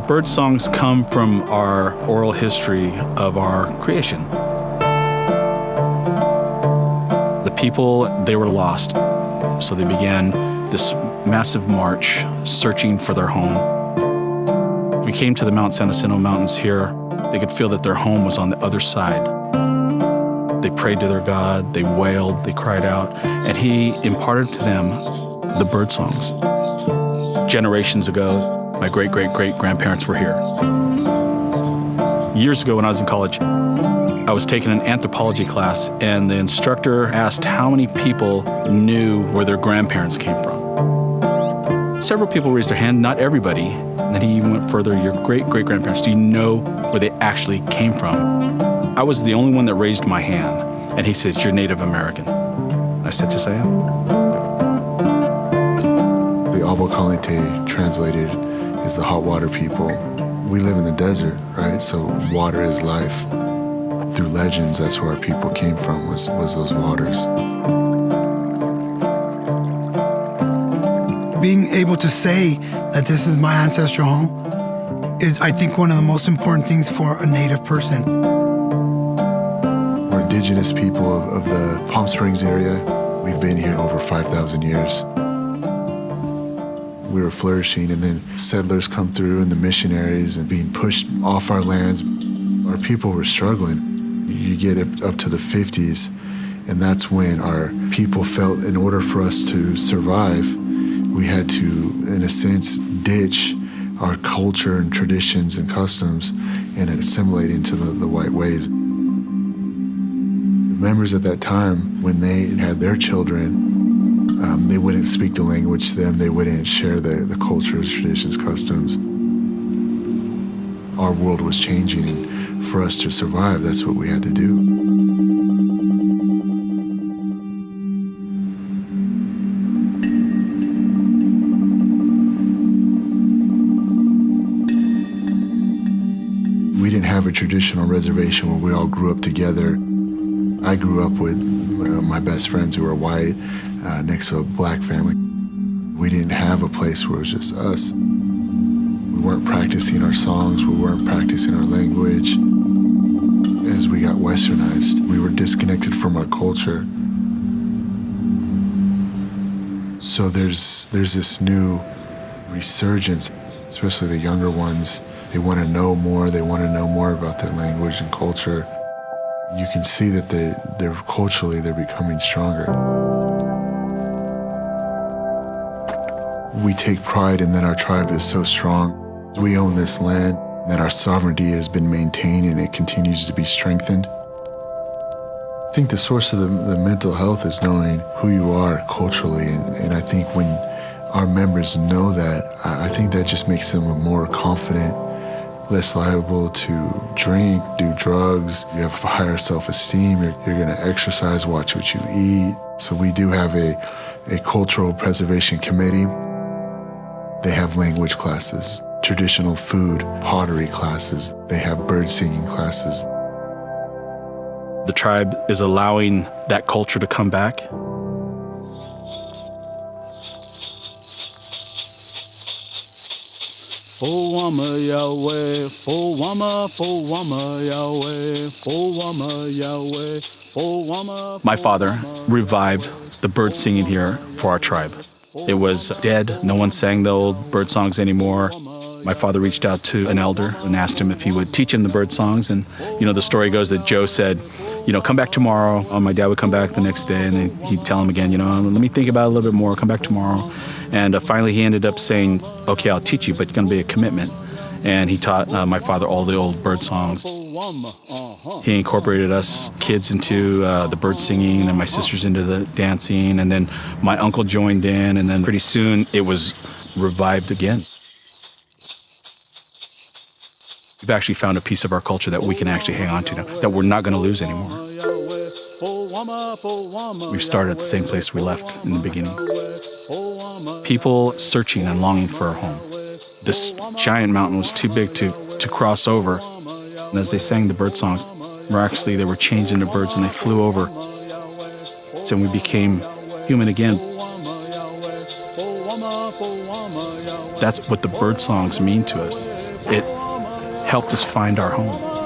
Bird songs come from our oral history of our creation. The people, they were lost, so they began this massive march searching for their home. We came to the Mount San Jacinto Mountains here. They could feel that their home was on the other side. They prayed to their God, they wailed, they cried out, and He imparted to them the bird songs. Generations ago, my great-great-great-grandparents were here. Years ago when I was in college, I was taking an anthropology class, and the instructor asked how many people knew where their grandparents came from. Several people raised their hand, not everybody. And then he even went further, your great-great-grandparents, do you know where they actually came from? I was the only one that raised my hand, and he says, you're Native American. I said, yes, I am. The Abokalinte translated is the hot water people. We live in the desert, right? So water is life. Through legends, that's where our people came from, was those waters. Being able to say that this is my ancestral home is, I think, one of the most important things for a Native person. We're indigenous people of the Palm Springs area. We've been here over 5,000 years. We were flourishing, and then settlers come through and the missionaries and being pushed off our lands. Our people were struggling. You get up to the 50s, and that's when our people felt in order for us to survive, we had to, in a sense, ditch our culture and traditions and customs and assimilate into the white ways. The members at that time, when they had their children, they wouldn't speak the language to them, they wouldn't share the cultures, traditions, customs. Our world was changing, and for us to survive, that's what we had to do. We didn't have a traditional reservation where we all grew up together. I grew up with my best friends who were white next to a black family. We didn't have a place where it was just us. We weren't practicing our songs, we weren't practicing our language. As we got westernized, we were disconnected from our culture. So there's this new resurgence, especially the younger ones. They want to know more, they want to know more about their language and culture. You can see that they're culturally, they're becoming stronger. We take pride in that our tribe is so strong. We own this land, that our sovereignty has been maintained and it continues to be strengthened. I think the source of the mental health is knowing who you are culturally, and I think when our members know that, I think that just makes them more confident, less liable to drink, do drugs. You have higher self-esteem, you're gonna exercise, watch what you eat. So we do have a cultural preservation committee. They have language classes, traditional food, pottery classes. They have bird singing classes. The tribe is allowing that culture to come back. My father revived the bird singing here for our tribe. It was dead. No one sang the old bird songs anymore. My father reached out to an elder and asked him if he would teach him the bird songs. And, the story goes that Joe said, come back tomorrow. My dad would come back the next day, and then he'd tell him again, let me think about it a little bit more, come back tomorrow. And finally he ended up saying, okay, I'll teach you, but it's going to be a commitment. And he taught my father all the old bird songs. He incorporated us kids into the bird singing and my sisters into the dancing. And then my uncle joined in, and then pretty soon it was revived again. We've actually found a piece of our culture that we can actually hang on to now, that we're not going to lose anymore. We've started at the same place we left in the beginning. People searching and longing for a home. This giant mountain was too big to cross over. And as they sang the bird songs, miraculously they were changed into birds and they flew over. So we became human again. That's what the bird songs mean to us. It helped us find our home.